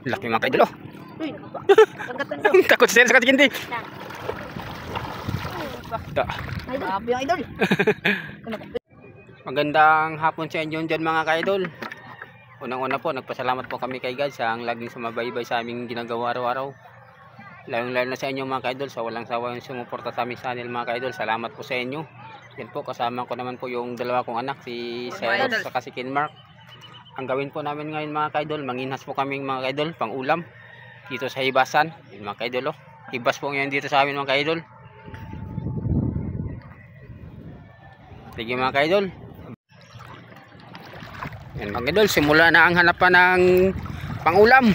Laki mga kaidol. Kagatan ko. Takot siya sa katikindi. Grabe yung idol. Magandang hapon sa inyo dyan mga kaidol. Unang-una po, nagpasalamat po kami kay God sa ang laging sumabaybay sa aming ginagawa araw-araw. Layong-layo na sa inyo mga kaidol, sa walang sawa yung sumuporta sa aming channel mga kaidol. Salamat po sa inyo. Yan po, kasama ko naman po yung dalawa kong anak, si Cyrus at si Kinmark. Ang gawin po namin ngayon mga kaidol, manginhas po kami mga kaidol, pang ulam dito sa hibasan. Yan mga kaidol, oh. Hibas po ngayon dito sa amin mga kaidol. Sige mga kaidol. Yan mga kaidol, simula na ang hanapan ng pang ulam.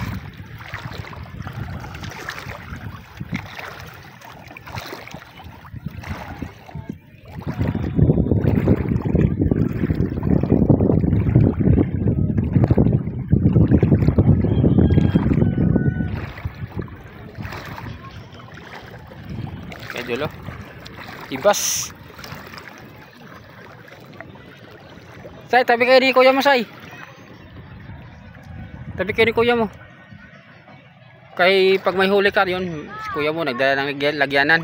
Kaidol, oh. Hibas. Say, tabi kayo ni kuya mo, Say. Tabi kayo ni kuya mo. Kay pag may huli ka, yun, si kuya mo nagdala ng lagyanan.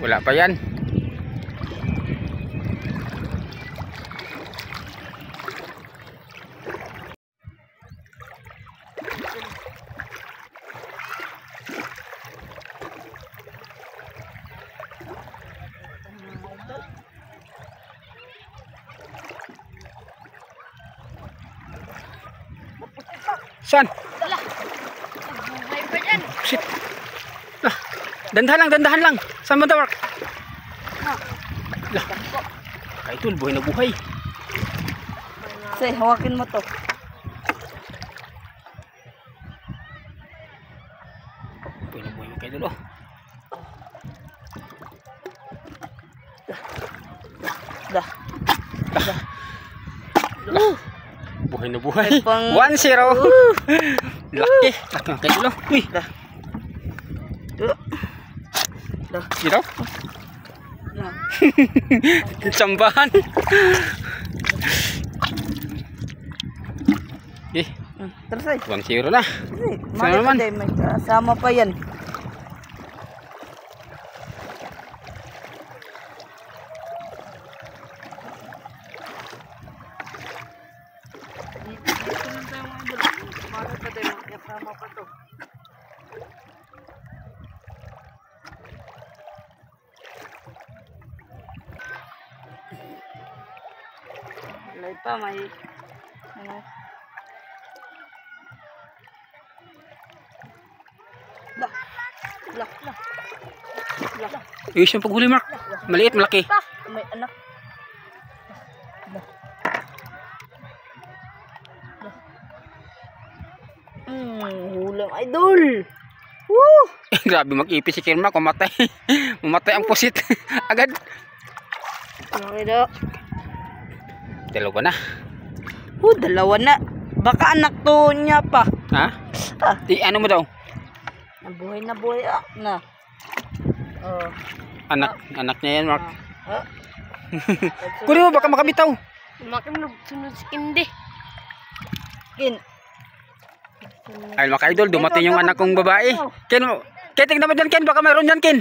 Wala pa yan. Saan? Buhay pa dyan. Shit. Lah, dandahan lang. Saan ba work? Lah, kaidol, buhay na buhay. Say, hawakin mo to. Buhay na buhay mga kaidol, oh. Dah. Buhay na buhay. 1-0. Pang- Laki. Laki mga kaidol, oh. Uy. Dah. Zero. Sambahan. Eh, Terus ay. 1-0 na. Mali naman? pa may kasama pa yan. Kasama pa to. Malay pa, may ano. Lah. Ayos yung paghuli, Mark. Maliit, malaki. May anak. Hulang idol. Woo! Grabe mag-ipis si Kinmark. Mamatay. Mamatay ang pusit. Agad. Okay daw. Dalawa na. Dalawa na. Baka anak to niya pa. Ha? Ah, Ano mo daw? nabuhay na. Oh. Anak niya yan, Mark. Ah. Kunin mo, baka makabitaw. Makin sunod si Kindi. Kin. Ay, mga kaidol, dumating yung anak kong babae. Ken, tignan mo dyan, Ken. Baka mayroon dyan, Ken.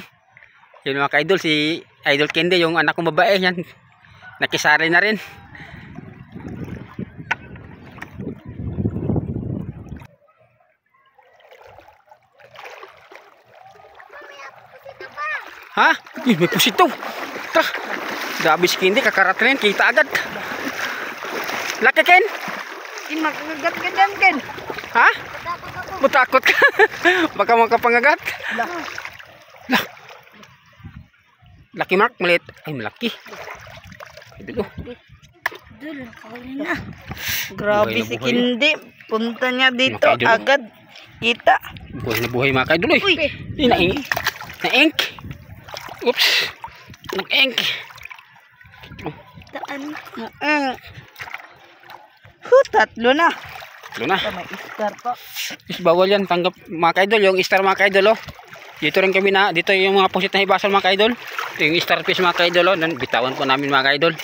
Yun mga kaidol, si Idol Kendi, yung anak kong babae. Yan. Nakisari na rin. Ha? May pusit to. Tara. Grabe si Kendi, kakaratlin. Kita agad. Laki, Ken. Kin, makagat ka dyan, Ken. Ha? Matakot ka. Baka makapangagat. Lah. Laki, Mark, maliit. Ay, malaki. Ito. Na. Grabe Buhay na si buhay. Kindi. Punta niya dito Mga kaidol. agad. Kita. Buhay na buhay mga kaidol. Uy. Na-ink. Oops. Na-ink. Taan. Tatlo na. Ito na. May star pa. Bawal yan. Tanggap mga kaidol. Yung star mga kaidol. Oh. Dito rin kami na. Dito yung mga pusit na hibasan mga kaidol. Ito yung starfish mga kaidol. Bitawan po namin mga kaidol.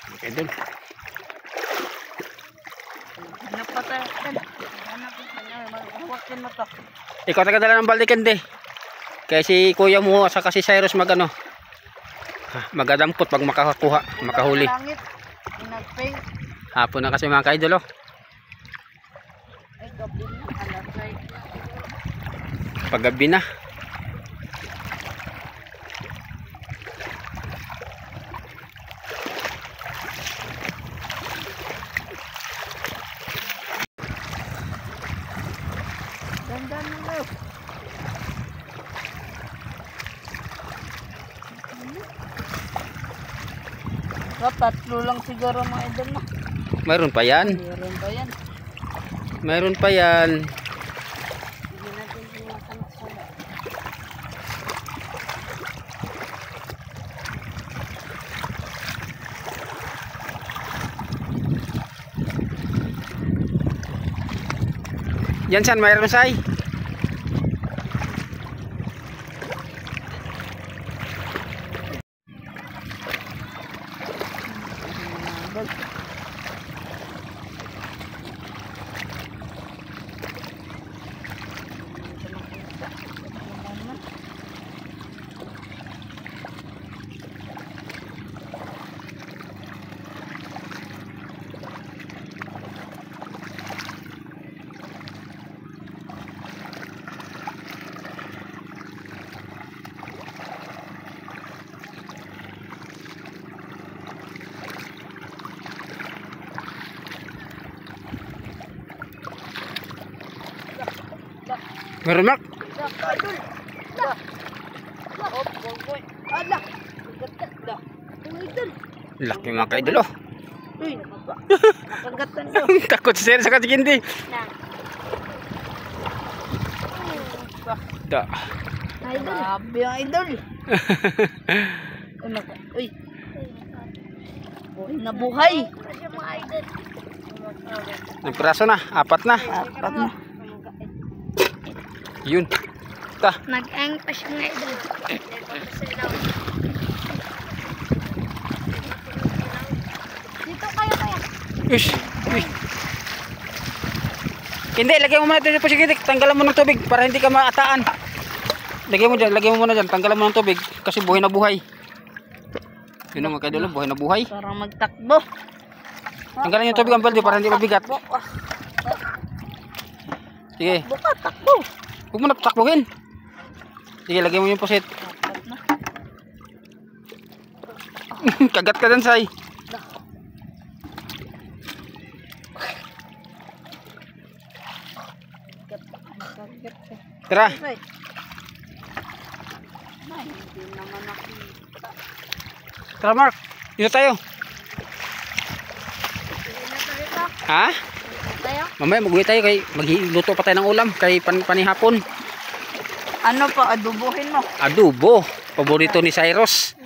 Mga kaidol. Napatayan. Hawakin mo to. Ikaw tagadala ng balde Kende. Kaya si kuya mo sa kasi Cyrus magadampot pag makakuha, makahuli. Langit. Inagpay. Hapon na kasi mga kaidol. Ay, gabi na. Alasay. Paggabi na. Dandan na lang. Tatlo lang siguro mga idol na. Mayroon pa yan. Meron ba yan? Mayroon pa yan. Hindi natin sinasanak sana. Yan san mayroon say. Meron Mark. Laki mga kaidol. Uy, nakagatan ko. Takot si Sir sa katikindi. Da. Grabe ang idol. Uy. Buhay na buhay. Ang praso na, apat na. Apat na. Yun. Ta. Nag-eng pa siya nga idol. Dito kayo kaya. Ish. Uy. Hindi, lagyan mo muna dito po si Kidik. Tanggalan mo ng tubig para hindi ka maataan. Lagyan mo muna dyan. Tanggalan mo ng tubig kasi buhay na buhay. Yun ang mga kaidol, buhay na buhay. Parang magtakbo. Tanggalan yung tubig ang balde para hindi mabigat. Sige. Buka, takbo. Huwag mo na takbuhin. Sige, lagyan mo yung pusit. Apat na. Kagat ka dyan, Say. Tara. Ay, hindi naman nakita. Tara, Mark. Dito tayo. Ha? Tayo? Mamaya mag-uwi tayo kay magluto pa tayo ng ulam kay panihapon. Ano pa, adubuhin mo? Adobo. Paborito ni Cyrus.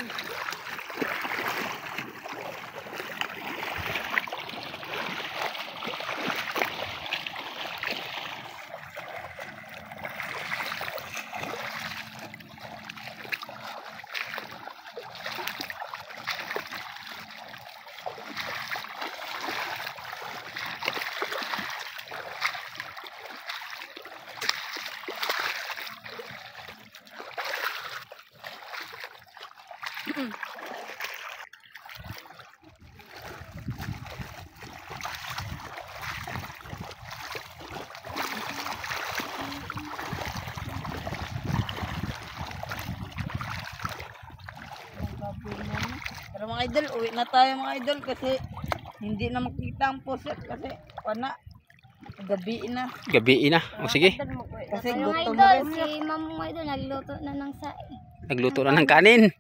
Pero mga idol, uwi na tayo mga idol kasi hindi na makita ang pusit kasi pana gabi na. Gabi na. O sige. Kasi Yung gutom idol, rin. si ma'am mo idol, nagluto na ng saing. Nagluto na ng kanin.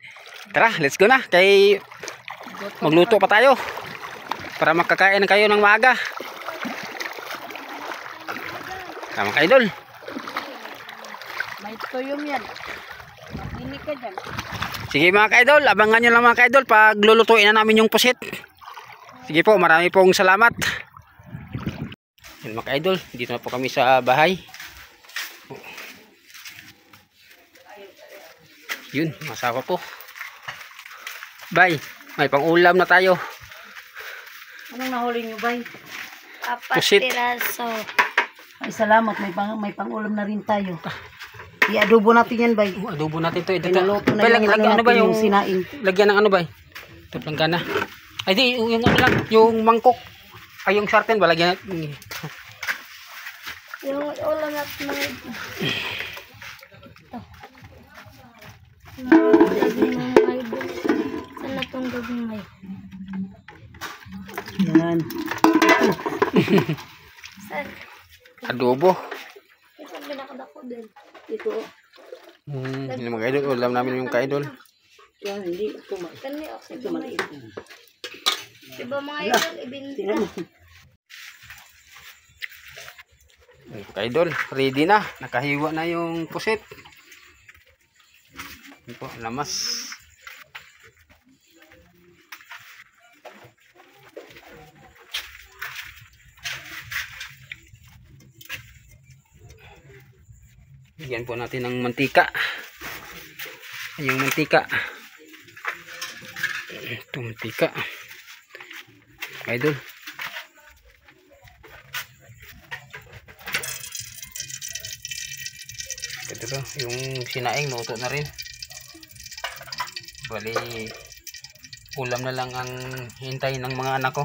Tara, let's go na. Kay magluto pa tayo. Para makakain kayo ng maaga. Tama ka, idol. May tuyom yan. Makinig ka dyan. Sige mga ka-idol, abangan nyo lang mga ka-idol pag lulutuin na namin yung pusit. Sige po, marami pong salamat. Yan mga ka-idol, dito na po kami sa bahay. Yun, masawa po. Bay, may pang-ulam na tayo. Anong nahuli niyo, bay? 4 Pusit. piraso. Ay, salamat. May pang-ulam na rin tayo. I-adobo natin yan, bay. Adobo natin to. Pinaluto na Bay, yung lagyan ano ba yung sinain. lagyan ng ano ba? Ito planggana. Ay di, yung ano lang, yung mangkok. Ay yung sartén ba lagyan natin. Yung ulam natin mga idol. Ito. Gagawin mga idol. Saan na itong gagawin ngayon? Yan. Saan? Adobo. Ito ang pinakadako din. Ito. Yung mga idol, ulam namin yung ka-idol. Yan, hindi. Kani o si Ito Bamay. maliit. Diba mga idol, ibinta. Tingnan mo. Ka-idol, ready na. Nakahiwa na yung pusit. Ito po, lamas. Bigyan po natin ng mantika. Yung mantika. Ito mantika. Idol. Ito to, yung sinaing luto na rin. Bali ulam na lang ang hintay ng mga anak ko.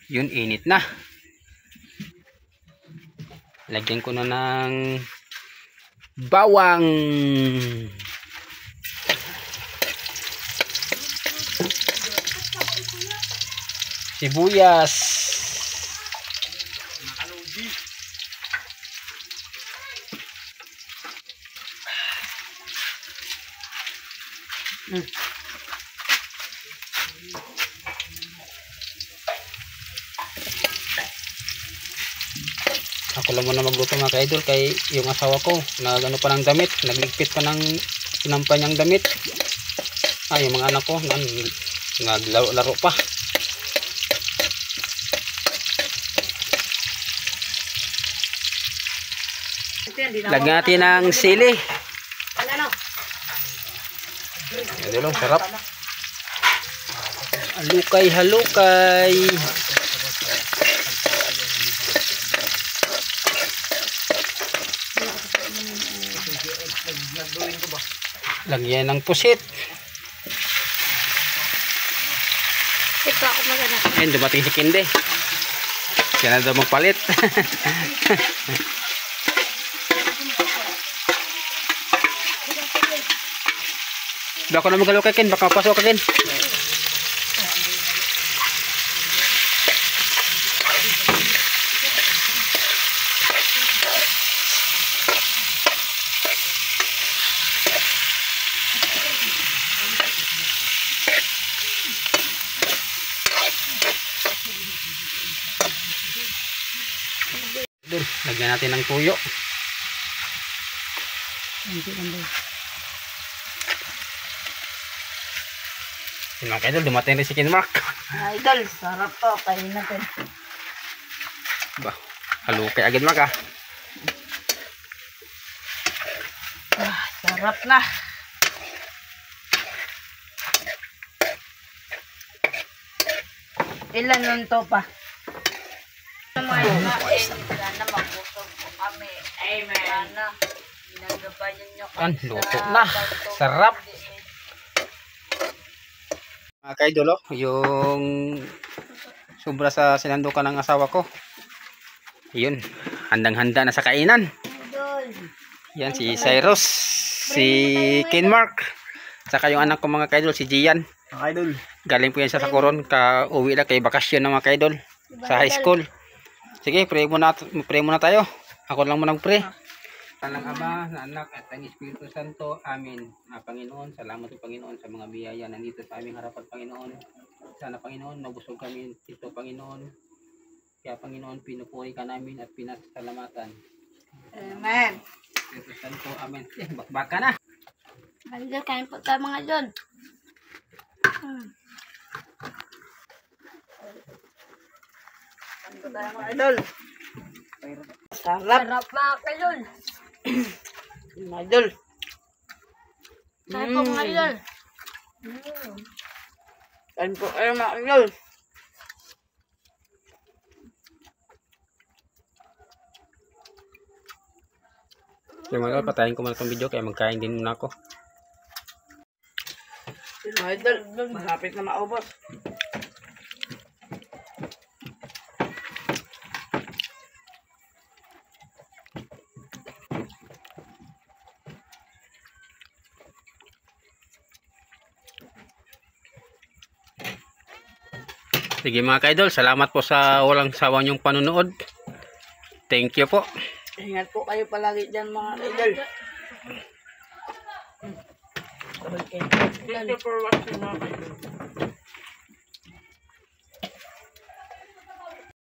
Yun, init na. Lagyan ko na ng bawang. Sibuyas. Ako lang muna magluto mga ka-idol kay yung asawa ko nagano pa ng damit, nagligpit pa ng sinampan niyang damit. Yung mga anak ko naglaro pa. Lagyan natin ng sili. Ito lang, sarap. Halukay. Lagyan ng pusit. Ito ako magana. Ayun, dumating si Kinde. Siya na daw magpalit. Baka na magalo kay Ken, baka pasok ka Ken. Doon, lagyan natin ng tuyo. Yung mga idol, dumating rin si Kinmark. Idol, sarap to. Kain natin. Ba, halukay agad Mark ah. Sarap na. Ilan nun to pa? Sana magbusog po kami. Amen. Sana ginagabayan nyo Yan, luto na. Sarap. Mga ka-idol, yung sobra sa sinandukan ng asawa ko. Yun, handang-handa na sa kainan. Idol. Yan, si Cyrus, si Kinmark, saka yung anak ko mga ka-idol, si Gian. Mga idol. Galing po yan sa Coron, ka-uwi na kay bakasyon ng mga ka-idol sa high school. Sige, pray muna tayo. Ako lang muna mag-pray. Talang Ama, na Anak at ang Espiritu Santo. Amen. Panginoon, salamat po Panginoon sa mga biyaya nandito sa aming harapan, Panginoon. Sana Panginoon, nabusog kami ito, Panginoon. Kaya Panginoon, pinupuri ka namin at pinasalamatan. Amen. Espiritu Santo, Amen. Bakbaka na. Mga idol, kain po tayo mga idol. Ano tayo mga idol? Sarap. Sarap mga idol. Mga idol. Kain po mga idol. Kain po kayo mga idol. Yung mga idol, patayin ko muna itong video kaya magkain din muna ako. Mga idol, malapit na maubos. Sige mga ka-idol, salamat po sa walang sawang yung panunood. Thank you po. Ingat po kayo palagi dyan mga idol. Thank you for watching mga idol.